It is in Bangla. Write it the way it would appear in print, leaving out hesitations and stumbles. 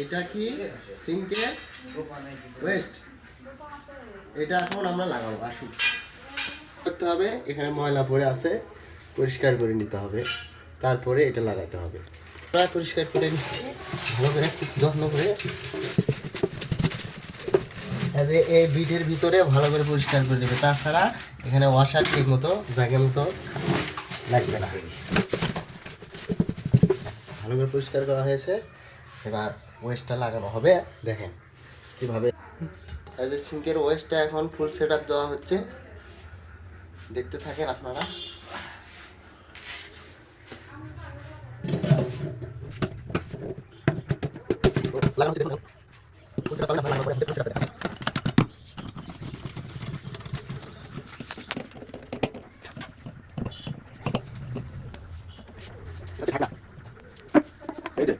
এটা কি সিঙ্কের ওয়েস্ট, এটা এখন আমরা লাগাবো। আসুন করতে হবে, এখানে ময়লা পড়ে আছে, পরিষ্কার করে নিতে হবে, তারপরে এটা লাগাতে হবে। প্রায় পরিষ্কার করে নিচ্ছি ভালো করে, যত্ন করে। এই বিটের ভিতরে ভালো করে পরিষ্কার করে নেবে, তাছাড়া এখানে ওয়াশার ঠিক মতো জায়গা মতো লাগবে না। ভালো করে পরিষ্কার করা হয়েছে, এবার ওয়েস্টটা লাগানো হবে। দেখেন কীভাবে এই যে সিঙ্কের ওয়েস্টটা এখন ফুল সেট আপ দেওয়া হচ্ছে, দেখতে থাকেন আপনারা। এই যে